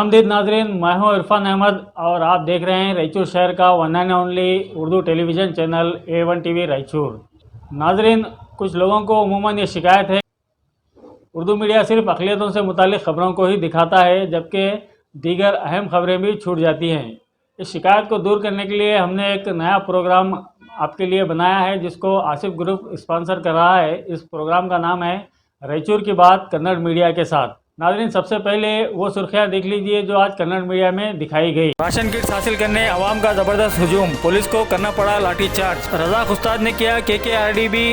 खुशामदीद नाजरीन, मैं हूँ इरफान अहमद और आप देख रहे हैं रायचूर शहर का one and only Urdu television channel A1 TV Raichur. नाजरीन, कुछ लोगों को उमूमन ये शिकायत है उर्दू मीडिया सिर्फ अक़लियतों से मुतालिक ख़बरों को ही दिखाता है, जबकि दीगर अहम ख़बरें भी छूट जाती हैं। इस शिकायत को दूर करने के लिए हमने एक नया प्रोग्राम आपके लिए बनाया है, जिसको आसिफ ग्रुप स्पॉन्सर कर रहा है। इस प्रोग्राम का नाम है रायचूर की बात कन्नड़ मीडिया के साथ। नाज़रीन, सबसे पहले वो सुर्खियाँ देख लीजिए जो आज कन्नड़ मीडिया में दिखाई गई। राशन किट्स हासिल करने अवाम का ज़बरदस्त हुजूम, पुलिस को करना पड़ा लाठीचार्ज। रज़ाक उस्ताद ने किया KKRDB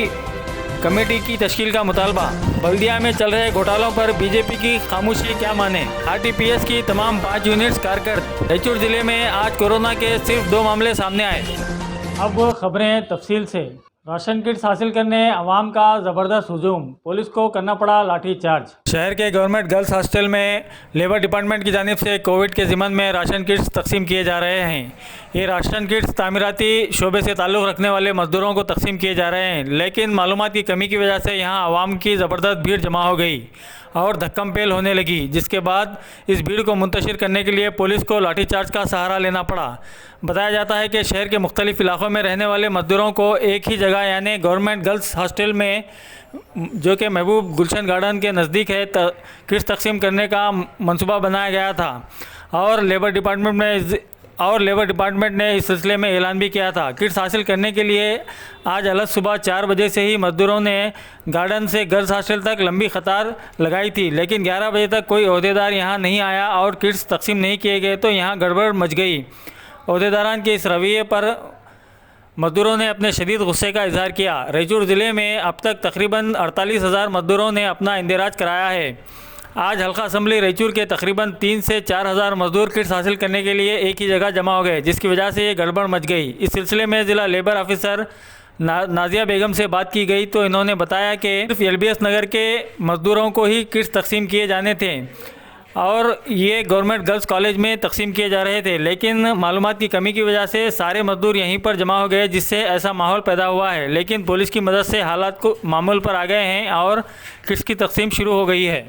कमेटी की तश्कील का मुतालबा। बल्दिया में चल रहे घोटालों पर बीजेपी की खामोशी क्या माने। RTPS की तमाम 5 यूनिट्स कारगर। रायचूर जिले में आज कोरोना के सिर्फ 2 मामले सामने आए। अब खबरें तफसील से। राशन किट्स हासिल करने अवाम का ज़बरदस्त हुजूम, पुलिस को करना पड़ा लाठीचार्ज। शहर के गवर्नमेंट गर्ल्स हॉस्टल में लेबर डिपार्टमेंट की जानिब से कोविड के ज़िमन में राशन किट्स तकसीम किए जा रहे हैं। ये राशन किट्स तामीराती शोबे से ताल्लुक़ रखने वाले मज़दूरों को तकसीम किए जा रहे हैं, लेकिन मालूमात की कमी की वजह से यहाँ अवाम की ज़बरदस्त भीड़ जमा हो गई और धक्कम पेल होने लगी, जिसके बाद इस भीड़ को मुंतशिर करने के लिए पुलिस को लाठीचार्ज का सहारा लेना पड़ा। बताया जाता है कि शहर के मुख्तलिफ इलाक़ों में रहने वाले मज़दूरों को एक ही जगह यानी गवर्नमेंट गर्ल्स हॉस्टल में, जो कि महबूब गुलशन गार्डन के नज़दीक है, किट्स तकसीम करने का मंसूबा बनाया गया था और लेबर डिपार्टमेंट ने इस सिलसिले में ऐलान भी किया था। किट्स हासिल करने के लिए आज अलग सुबह 4 बजे से ही मज़दूरों ने गार्डन से गर्ल्स हॉस्टल तक लंबी कतार लगाई थी, लेकिन 11 बजे तक कोई अहदेदार यहां नहीं आया और किट्स तकसीम नहीं किए गए तो यहां गड़बड़ मच गई। अहदेदारान के इस रवैये पर मज़दूरों ने अपने शदीद गुस्से का इजहार किया। रायचूर ज़िले में अब तक तकरीबन 48,000 मज़दूरों ने अपना इंदिराज कराया है। आज हल्का असम्बली रायचूर के तकरीबन 3 से 4 हज़ार मज़दूर किट्स हासिल करने के लिए एक ही जगह जमा हो गए, जिसकी वजह से ये गड़बड़ मच गई। इस सिलसिले में ज़िला लेबर ऑफिसर नाजिया बेगम से बात की गई तो इन्होंने बताया कि सिर्फ LBS नगर के मज़दूरों को ही किट्स तकसीम किए जाने थे और ये गवर्नमेंट गर्ल्स कॉलेज में तकसीम किए जा रहे थे, लेकिन मालूमात की कमी की वजह से सारे मज़दूर यहीं पर जमा हो गए, जिससे ऐसा माहौल पैदा हुआ है। लेकिन पुलिस की मदद से हालात को मामूल पर आ गए हैं और किट्स की तकसीम शुरू हो गई है।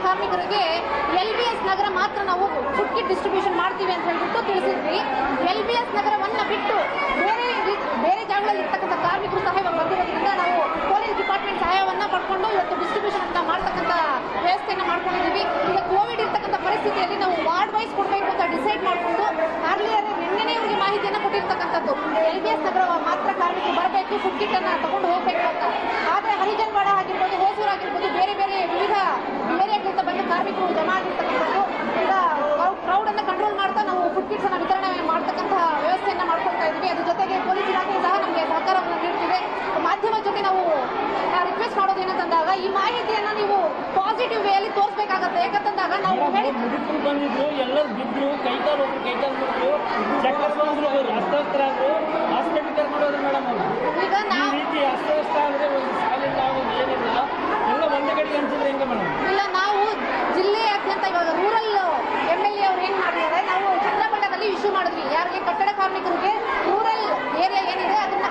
ಕಾರ್ಮಿಕರಿಗೆ LBS ನಗರ ಮಾತ್ರ ನಾವು ಫುಡ್ ಕಿಟ್ ಡಿಸ್ಟ್ರಿಬ್ಯೂಷನ್ ಮಾಡ್ತೀವಿ ಅಂತ ಹೇಳ್ಬಿಟ್ಟು ತಿಳಿಸಿದ್ವಿ. LBS ನಗರವನ್ನು ಬಿಟ್ಟು ಬೇರೆ ಜಾಗಗಳಲ್ಲಿ ಇರ್ತಕ್ಕಂಥ ಕಾರ್ಮಿಕರು ಸಹ ಬಂದಿರೋದ್ರಿಂದ ನಾವು ಪೊಲೀಸ್ ಡಿಪಾರ್ಟ್ಮೆಂಟ್ ಸಹಾಯವನ್ನು ಪಡ್ಕೊಂಡು ಇವತ್ತು ಡಿಸ್ಟ್ರಿಬ್ಯೂಷನ್ ಅಂತ ಮಾಡ್ತಕ್ಕಂಥ ವ್ಯವಸ್ಥೆಯನ್ನು ಮಾಡ್ಕೊಂಡಿದ್ದೀವಿ. ಈಗ ಕೋವಿಡ್ ಇರ್ತಕ್ಕಂಥ ಪರಿಸ್ಥಿತಿಯಲ್ಲಿ ನಾವು ವಾರ್ಡ್ ವೈಸ್ ಕೊಡಬೇಕು ಅಂತ ಡಿಸೈಡ್ ಮಾಡಿಕೊಂಡು ಅರ್ಲಿಯರ್ ನಿನ್ನೆನೇ ಇವರಿಗೆ ಮಾಹಿತಿಯನ್ನು ಕೊಟ್ಟಿರ್ತಕ್ಕಂಥದ್ದು. LBS ನಗರ ಮಾತ್ರ ಕಾರ್ಮಿಕರು ಬರಬೇಕು, ಫುಡ್ ಕಿಟ್ ಅನ್ನು ತಗೊಂಡು ಹೋಗಬೇಕು ಅಂತ. ಆದರೆ ಹರಿಜನವಾಡ ಆಗಿರ್ಬೋದು, ಹೊಸೂರು ಆಗಿರ್ಬೋದು, ಬೇರೆ ಬೇರೆ ವಿವಿಧ ಏರಿಯಾಗಳಿಂದ ಬಂದು ಕಾರ್ಮಿಕರು ಜಮಾ ಆಗಿರ್ತಕ್ಕಂಥದ್ದು. ಈಗ ಕ್ರೌಡ್ ಅನ್ನು ಕಂಟ್ರೋಲ್ ಮಾಡ್ತಾ ನಾವು ಫುಡ್ ಕಿಟ್ಸ್ ಅನ್ನು ವಿತರಣೆ ಮಾಡ್ತಕ್ಕಂಥ ವ್ಯವಸ್ಥೆಯನ್ನು ಮಾಡ್ಕೊಳ್ತಾ ಇದ್ದೀವಿ. ಅದ್ರ ಜೊತೆಗೆ ಪೊಲೀಸ್ ಇಲಾಖೆ ಸಹ ನಮಗೆ ಸಹಕಾರವನ್ನು ನೀಡ್ತಿದೆ. ಮಾಧ್ಯಮ ಜೊತೆ ನಾವು ರಿಕ್ವೆಸ್ಟ್ ಮಾಡೋದು ಏನಂತಂದಾಗ ಈ ಮಾಹಿತಿಯನ್ನು ನೀವು ಪಾಸಿಟಿವ್ ವೇಯಲ್ಲಿ ತೋರಿಸಬೇಕಾಗತ್ತೆ. ಯಾಕಂತಂದಾಗ ನಾವು ಬಂದಿದ್ರು, ಎಲ್ಲರೂ ಬಿದ್ರು, ಕೈಕಾಲು ಬಿದ್ರು, ಚಕ್ಕರ್ ಬಂದ್ರು, ಅಸ್ತವ್ಯಸ್ತ ಆದ್ರು, ಹಾಸ್ಪಿಟಲ್ ಕರ್ಕೊಂಡೋದ್ರು ಮೇಡಮ್. ಈಗ ನಾವು ಈ ರೀತಿ ಅಸ್ತವ್ಯಸ್ತ ಆದರೆ ಒಂದು ಸಾಲಿಲ್ಲ, ಒಂದು ಏನಿಲ್ಲ, ಎಲ್ಲ ಒಂದೇ ಕಡೆಗೆ ಅನ್ಸಿದ್ರೆ ಹೆಂಗೆ ಮೇಡಮ್? ಇಲ್ಲ, ನಾವು ಜಿಲ್ಲೆಯಾದ್ಯಂತ ಇವಾಗ ರೂರಲ್ MLA ಅವ್ರು ಏನು ಮಾಡಿದ್ದಾರೆ, ನಾವು ಚಂದ್ರಬಣ್ಣದಲ್ಲಿ ಇಶ್ಯೂ ಮಾಡಿದ್ವಿ. ಯಾರಿಗೆ ಕಟ್ಟಡ ಕಾರ್ಮಿಕರಿಗೆ ರೂರಲ್ ಏರಿಯಾ ಏನಿದೆ ಅದನ್ನ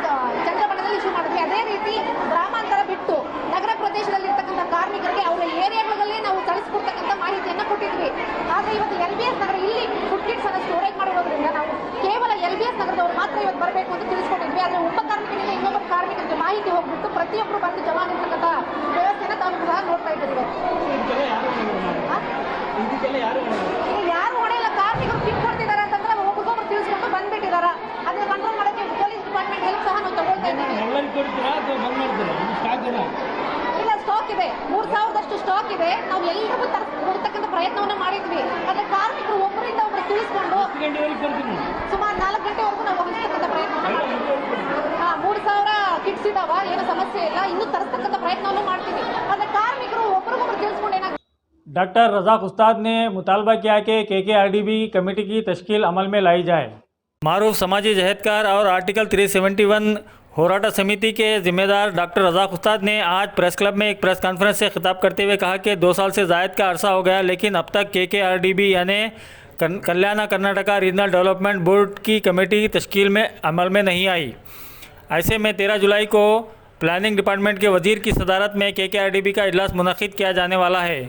ಚಂದ್ರಬಣ್ಣದಲ್ಲಿ ಇಶ್ಯೂ ಮಾಡಿದ್ವಿ. ಅದೇ ರೀತಿ ಗ್ರಾಮಾಂತರ ಬಿಟ್ಟು ನಗರ ಪ್ರದೇಶದಲ್ಲಿ ಇರ್ತಕ್ಕಂಥ ಕಾರ್ಮಿಕರಿಗೆ ಅವರ ಏರಿಯಾಗಳಲ್ಲಿ ನಾವು ಕಳಿಸ್ಕೊಡ್ತಕ್ಕಂಥ ಮಾಹಿತಿಯನ್ನು ಕೊಟ್ಟಿದ್ವಿ. ಆದರೆ ಇವತ್ತು LBS ನಗರ ಇಲ್ಲಿ ಫುಡ್ ಕಿಟ್ಸ್ ಅನ್ನು ಸ್ಟೋರೇಜ್ ಮಾಡಿರೋದ್ರಿಂದ ನಾವು ಕೇವಲ LBS ನಗರದವರು ಮಾತ್ರ ಇವತ್ತು ಬರಬೇಕು ಅಂತ ತಿಳಿಸ್ಕೊಂಡಿದ್ವಿ. ಆದರೆ ಒಬ್ಬ ಕಾರ್ಮಿಕನಿಗೆ ಇನ್ನೊಬ್ಬ ಕಾರ್ಮಿಕರಿಗೆ ಮಾಹಿತಿ ಹೋಗ್ಬಿಟ್ಟು ಪ್ರತಿಯೊಬ್ಬರು ಬಂದು ಜಮಾ ಆಗಿರ್ತಕ್ಕಂಥ ವ್ಯವಸ್ಥೆನ ತಾವು ಸಹ ನೋಡ್ತಾ ಇದ್ದೀವಿ. ಯಾರು ಹೊಡೆಯಲ್ಲ, ಕಾರ್ಮಿಕರು ಕಿಟ್ ಕೊಡ್ತಿದ್ದಾರೆ ಅಂತಂದ್ರೆ ಒಬ್ಬೊಬ್ಬರು ತಿಳಿಸ್ಕೊಂಡು ಬಂದ್ಬಿಟ್ಟಿದಾರ. ಅದನ್ನ ಕಂಟ್ರೋಲ್ ಮಾಡೋಕ್ಕೆ ಪೊಲೀಸ್ ಡಿಪಾರ್ಟ್ಮೆಂಟ್ ಹೆಲ್ಪ್ ಸಹ ನಾವು ತಗೊಳ್ತಾ ಇದ್ದೀವಿ. ಇಲ್ಲ, ಸ್ಟಾಕ್ ಇದೆ, 3000ದಷ್ಟು ಸ್ಟಾಕ್ ಇದೆ. ನಾವು ಎಲ್ರಿಗೂ ಕೊಡ್ತಕ್ಕಂಥ ಪ್ರಯತ್ನವನ್ನ ಮಾಡಿದ್ವಿ. ಆದರೆ ಕಾರ್ಮಿಕರು ಒಬ್ಬರಿಂದ ಒಬ್ಬರು ತಿಳಿಸ್ಕೊಂಡು ಸುಮಾರು 4 ಗಂಟೆವರೆಗೂ ನಾವು ಹೋಗಿಸ್ತಕ್ಕಂಥ ಪ್ರಯತ್ನವನ್ನ ಮಾಡಿದ್ವಿ. 3000 ಕಿಟ್ಸ್ ಇದಾವ, ಏನೋ ಸಮಸ್ಯೆ ಇಲ್ಲ, ಇನ್ನೂ ತರಿಸ್ತಕ್ಕಂಥ ಪ್ರಯತ್ನವನ್ನು ಮಾಡ್ತೀವಿ. ಆದರೆ ಕಾರ್ಮಿಕರು ಒಬ್ಬರಿಗೊಬ್ಬರು ತಿಳಿಸ್ಕೊಂಡು ಏನಾಗುತ್ತೆ. डॉक्टर रज़ाक उस्ताद ने मुतालबा किया कि KKRDB कमेटी की तश्कील अमल में लाई जाए। मारूफ समाजी जहदकार और आर्टिकल 371 होराटा समिति के जिम्मेदार डॉक्टर रज़ाक उस्ताद ने आज प्रेस क्लब में एक प्रेस कॉन्फ्रेंस से खिताब करते हुए कहा कि 2 साल से ज़ायद का अरसा हो गया, लेकिन अब तक KKRDB यानी कल्याण कर्नाटका रीजनल डेवलपमेंट बोर्ड की कमेटी तश्कील में अमल में नहीं आई। ऐसे में 13 जुलाई को प्लानिंग डिपार्टमेंट के वजीर की सदारत में KKRDB का इजलास मुनक़िद किया जाने वाला है,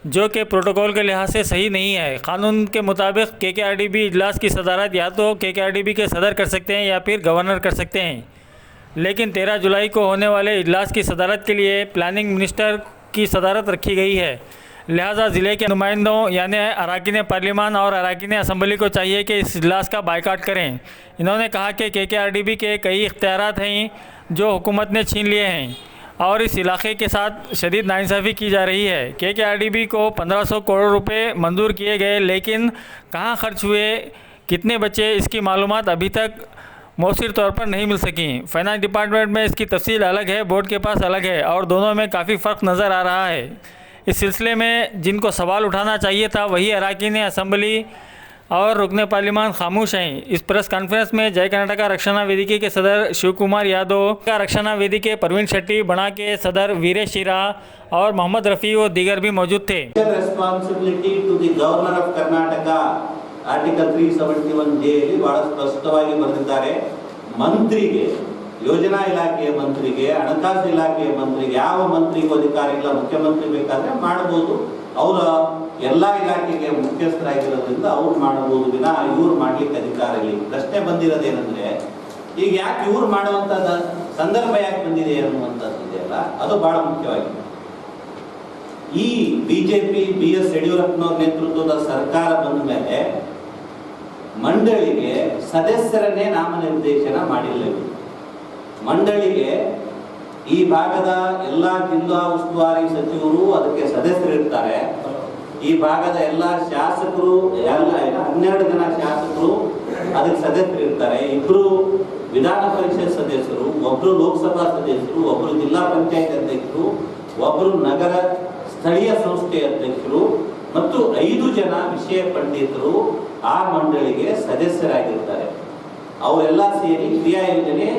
जो कि प्रोटोकॉल के लिहाज से सही नहीं है। क़ानून के मुताबिक KKRDB इजलास की सदारत या तो KKRDB के सदर कर सकते हैं या फिर गवर्नर कर सकते हैं, लेकिन 13 जुलाई को होने वाले इजलास की सदारत के लिए प्लानिंग मिनिस्टर की सदारत रखी गई है। लिहाजा ज़िले के नुमाइंदों यानी अरकान पार्लियामान और अरकान असम्बली को चाहिए कि इस इजलास का बायकाट करें। इन्होंने कहा कि KKRDB के कई इख्तियारात हैं जो हुकूमत ने छीन लिए हैं और इस इलाके के साथ शदीद नाइंसाफ़ी की जा रही है। KKRDB को 1500 करोड़ रुपए मंजूर किए गए, लेकिन कहाँ खर्च हुए, कितने बचे, इसकी मालूमात अभी तक मौसर तौर पर नहीं मिल सकी। फाइनेंस डिपार्टमेंट में इसकी तफसील अलग है, बोर्ड के पास अलग है और दोनों में काफ़ी फ़र्क नज़र आ रहा है। इस सिलसिले में जिनको सवाल उठाना चाहिए था वही अरकान असम्बली और रुकने पार्लियामान खामोश हैं। इस प्रेस कॉन्फ्रेंस में जय कर्नाटका रक्षणा वेदिके के सदर शिव कुमार यादव, रक्षणा वेदिके परवीन शेट्टी, बणा के सदर वीरेश शिरा और मोहम्मद रफ़ी और दीगर भी मौजूद थे। Responsibility to the governor of Karnataka article 371 ಜೆಯಲ್ಲಿ ಬಹಳ ಸ್ಪಷ್ಟವಾಗಿ ಬರೆದಿದ್ದಾರೆ. ಮಂತ್ರಿಗೆ, ಯೋಜನಾ ಇಲಾಖೆಯ ಮಂತ್ರಿಗೆ, ಹಣಕಾಸು ಇಲಾಖೆಯ ಮಂತ್ರಿಗೆ, ಯಾವ ಮಂತ್ರಿಗೂ ಅಧಿಕಾರ ಇಲ್ಲ. ಮುಖ್ಯಮಂತ್ರಿ ಬೇಕಾದ್ರೆ ಮಾಡಬಹುದು, ಅವರ ಎಲ್ಲ ಇಲಾಖೆಗೆ ಮುಖ್ಯಸ್ಥರಾಗಿರೋದ್ರಿಂದ ಅವ್ರು ಮಾಡಬಹುದು ವಿನ ಇವ್ರು ಮಾಡ್ಲಿಕ್ಕೆ ಅಧಿಕಾರ ಇಲ್ಲ. ಪ್ರಶ್ನೆ ಬಂದಿರೋದೇನೆಂದ್ರೆ, ಈಗ ಯಾಕೆ ಇವ್ರು ಮಾಡುವಂತ ಸಂದರ್ಭ ಯಾಕೆ ಬಂದಿದೆ ಅನ್ನುವಂಥದ್ದು ಇದೆಯಲ್ಲ, ಅದು ಬಹಳ ಮುಖ್ಯವಾಗಿದೆ. ಈ ಬಿಜೆಪಿ BS ಯಡಿಯೂರಪ್ಪನವ್ರ ನೇತೃತ್ವದ ಸರ್ಕಾರ ಬಂದ ಮೇಲೆ ಮಂಡಳಿಗೆ ಸದಸ್ಯರನ್ನೇ ನಾಮನಿರ್ದೇಶನ ಮಾಡಿಲ್ಲ. ಮಂಡಳಿಗೆ ಈ ಭಾಗದ ಎಲ್ಲ ಜಿಲ್ಲಾ ಉಸ್ತುವಾರಿ ಸಚಿವರು ಅದಕ್ಕೆ ಸದಸ್ಯರಿರ್ತಾರೆ. ಈ ಭಾಗದ ಎಲ್ಲ ಶಾಸಕರು, 12 ಜನ ಶಾಸಕರು ಅದಕ್ಕೆ ಸದಸ್ಯರಿರ್ತಾರೆ. 2 ವಿಧಾನ ಪರಿಷತ್ ಸದಸ್ಯರು, 1 ಲೋಕಸಭಾ ಸದಸ್ಯರು, 1 ಜಿಲ್ಲಾ ಪಂಚಾಯತ್ ಅಧ್ಯಕ್ಷರು, 1 ನಗರ ಸ್ಥಳೀಯ ಸಂಸ್ಥೆ ಅಧ್ಯಕ್ಷರು ಮತ್ತು 5 ಜನ ವಿಷಯ ಪಂಡಿತರು ಆ ಮಂಡಳಿಗೆ ಸದಸ್ಯರಾಗಿರ್ತಾರೆ. ಅವರೆಲ್ಲ ಸೇರಿ ಕ್ರಿಯಾ ಯೋಜನೆ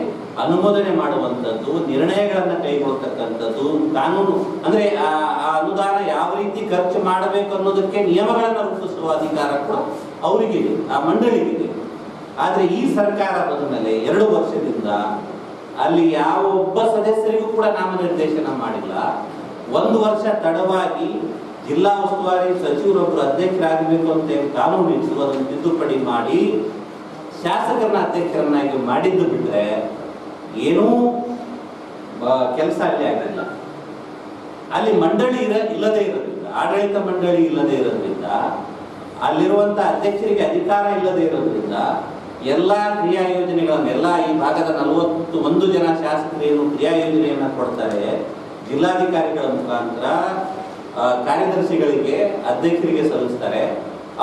ಅನುಮೋದನೆ ಮಾಡುವಂಥದ್ದು, ನಿರ್ಣಯಗಳನ್ನು ಕೈಗೊಳ್ಳತಕ್ಕಂಥದ್ದು, ಕಾನೂನು ಅಂದ್ರೆ ಆ ಅನುದಾನ ಯಾವ ರೀತಿ ಖರ್ಚು ಮಾಡಬೇಕು ಅನ್ನೋದಕ್ಕೆ ನಿಯಮಗಳನ್ನು ರೂಪಿಸುವ ಅಧಿಕಾರ ಕೂಡ ಅವರಿಗಿದೆ, ಆ ಮಂಡಳಿಗಿದೆ. ಆದ್ರೆ ಈ ಸರ್ಕಾರ ಬಂದ ಮೇಲೆ 2 ವರ್ಷದಿಂದ ಅಲ್ಲಿ ಯಾವ ಒಬ್ಬ ಸದಸ್ಯರಿಗೂ ಕೂಡ ನಾಮನಿರ್ದೇಶನ ಮಾಡಿಲ್ಲ. 1 ವರ್ಷ ತಡವಾಗಿ ಜಿಲ್ಲಾ ಉಸ್ತುವಾರಿ ಸಚಿವರೊಬ್ಬರು ಅಧ್ಯಕ್ಷರಾಗಬೇಕು ಅಂತ ಕಾನೂನು ಇತ್ತು, ಅದನ್ನು ತಿದ್ದುಪಡಿ ಮಾಡಿ ಶಾಸಕರನ್ನ ಅಧ್ಯಕ್ಷರನ್ನಾಗಿ ಮಾಡಿದ್ದು ಬಿಟ್ಟರೆ ಏನೂ ಕೆಲಸ ಅಲ್ಲಿ ಆಗಿಲ್ಲ. ಅಲ್ಲಿ ಮಂಡಳಿ ಇಲ್ಲದೆ ಇರೋದ್ರಿಂದ, ಆಡಳಿತ ಮಂಡಳಿ ಇಲ್ಲದೆ ಇರೋದ್ರಿಂದ, ಅಲ್ಲಿರುವಂತ ಅಧ್ಯಕ್ಷರಿಗೆ ಅಧಿಕಾರ ಇಲ್ಲದೆ ಇರೋದ್ರಿಂದ ಎಲ್ಲ ಕ್ರಿಯಾ ಯೋಜನೆಗಳನ್ನೆಲ್ಲ ಈ ಭಾಗದ 41 ಜನ ಶಾಸಕರು ಏನು ಕ್ರಿಯಾ ಯೋಜನೆಯನ್ನ ಕೊಡ್ತಾರೆ, ಜಿಲ್ಲಾಧಿಕಾರಿಗಳ ಮುಖಾಂತರ ಕಾರ್ಯದರ್ಶಿಗಳಿಗೆ, ಅಧ್ಯಕ್ಷರಿಗೆ ಸಲ್ಲಿಸ್ತಾರೆ.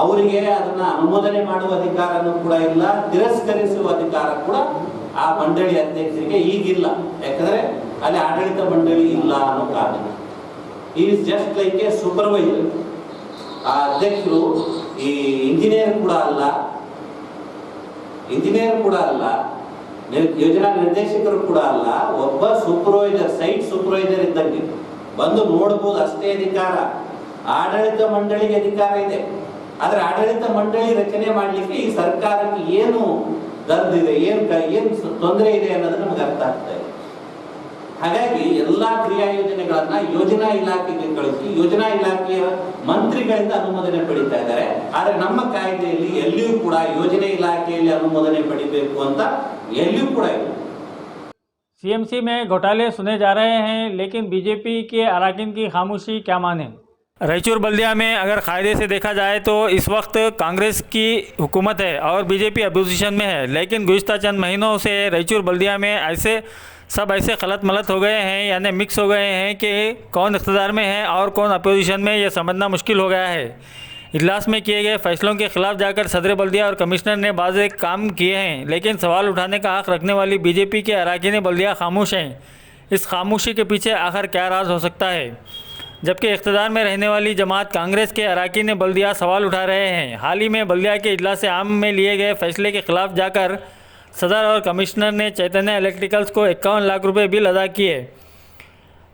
ಅವರಿಗೆ ಅದನ್ನ ಅನುಮೋದನೆ ಮಾಡುವ ಅಧಿಕಾರನೂ ಕೂಡ ಇಲ್ಲ, ತಿರಸ್ಕರಿಸುವ ಅಧಿಕಾರ ಕೂಡ ಆ ಮಂಡಳಿ ಅಧ್ಯಕ್ಷರಿಗೆ ಈಗಿಲ್ಲ. ಯಾಕಂದ್ರೆ ಅಲ್ಲಿ ಆಡಳಿತ ಮಂಡಳಿ ಇಲ್ಲ ಅನ್ನೋ ಕಾರಣ. Is just like A supervisor. ಆ ಅಧ್ಯಕ್ಷರು ಈ ಇಂಜಿನಿಯರ್ ಕೂಡ ಅಲ್ಲ, ಯೋಜನಾ ನಿರ್ದೇಶಕರು ಕೂಡ ಅಲ್ಲ, ಒಬ್ಬ ಸೂಪರ್ವೈಸರ್, ಸೈಟ್ ಸೂಪರ್ವೈಸರ್ ಇದ್ದಂಗೆ ಬಂದು ನೋಡ್ಬೋದು ಅಷ್ಟೇ ಅಧಿಕಾರ. ಆಡಳಿತ ಮಂಡಳಿಗೆ ಅಧಿಕಾರ ಇದೆ, ಆದರೆ ಆಡಳಿತ ಮಂಡಳಿ ರಚನೆ ಮಾಡಲಿಕ್ಕೆ ಈ ಸರ್ಕಾರಕ್ಕೆ ಏನು ದರ್ದಿದೆ, ಏನು ತೊಂದರೆ ಇದೆ ಅನ್ನೋದು ನಮಗೆ ಅರ್ಥ ಆಗ್ತಾ ಇದೆ. ಹಾಗಾಗಿ ಎಲ್ಲಾ ಕ್ರಿಯಾ ಯೋಜನೆಗಳನ್ನ ಯೋಜನಾ ಇಲಾಖೆಗೆ ಕಳಿಸಿ ಯೋಜನಾ ಇಲಾಖೆಯ ಮಂತ್ರಿಗಳಿಂದ ಅನುಮೋದನೆ ಪಡಿತಾ ಇದ್ದಾರೆ. ಆದರೆ ನಮ್ಮ ಕಾಯ್ದೆಯಲ್ಲಿ ಎಲ್ಲಿಯೂ ಕೂಡ ಯೋಜನೆ ಇಲಾಖೆಯಲ್ಲಿ ಅನುಮೋದನೆ ಪಡಿಬೇಕು ಅಂತ ಎಲ್ಲಿಯೂ ಕೂಡ ಇಲ್ಲ. सीएमसी में घोटाले सुने जा रहे हैं, लेकिन बीजेपी के अराकीन की खामोशी क्या माने। रायचूर बल्दिया में अगर कायदे से देखा जाए तो इस वक्त कांग्रेस की हुकूमत है और बीजेपी अपोजिशन में है, लेकिन गुज़िश्ता चंद महीनों से रायचूर बल्दिया में सब ऐसे गलत मलत हो गए हैं, यानी मिक्स हो गए हैं कि कौन इक़्तिदार में है और कौन अपोजिशन में, ये समझना मुश्किल हो गया है। इजलास में किए गए फैसलों के खिलाफ जाकर सदर बल्दिया और कमिश्नर ने बाज़ काम किए हैं, लेकिन सवाल उठाने का हक़ रखने वाली बीजेपी के अराकीन बल्दिया खामोश हैं। इस खामोशी के पीछे आखिर क्या राज हो सकता है, जबकि इक़्तिदार में रहने वाली जमात कांग्रेस के अराकीन बल्दिया सवाल उठा रहे हैं। हाल ही में बल्दिया के इजलास आम में लिए गए फैसले के खिलाफ जाकर सदर और कमिश्नर ने चैतन्य इलेक्ट्रिकल्स को 51 लाख रुपए बिल अदा किए।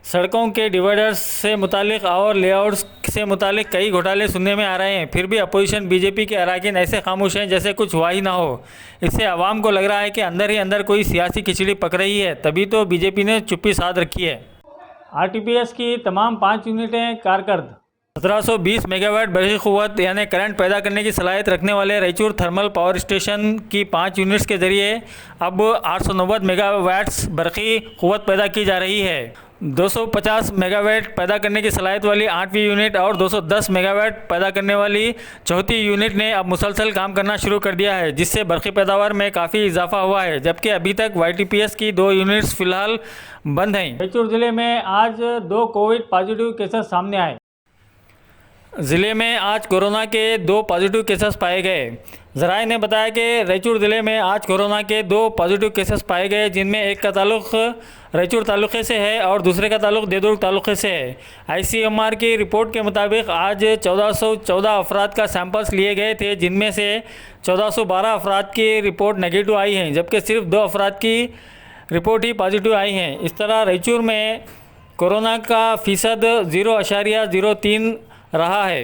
सड़कों के डिवाइडर्स से मुतालिक और लेआउट्स से मुतालिक कई घोटाले सुनने में आ रहे हैं, फिर भी अपोजिशन बीजेपी के अराकीन ऐसे खामोश हैं जैसे कुछ हुआ ही ना हो। इससे आवाम को लग रहा है कि अंदर ही अंदर कोई सियासी खिचड़ी पक रही है, तभी तो बीजेपी ने चुप्पी साध रखी है। आरटीपीएस की तमाम 5 यूनिटें कारकर्द। 1720 मेगावाट बरक़ी क़ुव्वत यानी करंट पैदा करने की सलाहियत रखने वाले रायचूर थर्मल पावर स्टेशन की 5 यूनिट्स के ज़रिए अब 890 मेगावाट्स बरक़ी क़ुव्वत पैदा की जा रही है। 250 मेगावाट पैदा करने की सलाहियत वाली 8वीं यूनिट और 210 मेगावाट पैदा करने वाली 4थी यूनिट ने अब मुसलसल काम करना शुरू कर दिया है, जिससे बरक़ी पैदावार में काफ़ी इजाफा हुआ है, जबकि अभी तक YTPS की 2 यूनिट्स फ़िलहाल बंद हैं। रायचूर ज़िले में आज 2 कोविड पॉजिटिव केसेस सामने आए। ज़िले में आज कोरोना के 2 पॉजिटिव केसेस पाए गए। ज़राए ने बताया कि रायचूर ज़िले में आज कोरोना के 2 पॉजिटिव केसेस पाए गए, जिनमें एक का ताल्लुक़ रायचूर तालुक़े से है और दूसरे का ताल्लुक़ देवदुर्ग तालुक़े से है। ICMR की रिपोर्ट के मुताबिक आज 1414 अफराद का सैंपल्स लिए गए थे, जिनमें से 1412 अफराद की रिपोर्ट नेगेटिव आई हैं, जबकि सिर्फ 2 अफराद की रिपोर्ट ही पॉजिटिव आई हैं। इस तरह रायचूर में कोरोना का फ़ीसद 0.03 रहा है।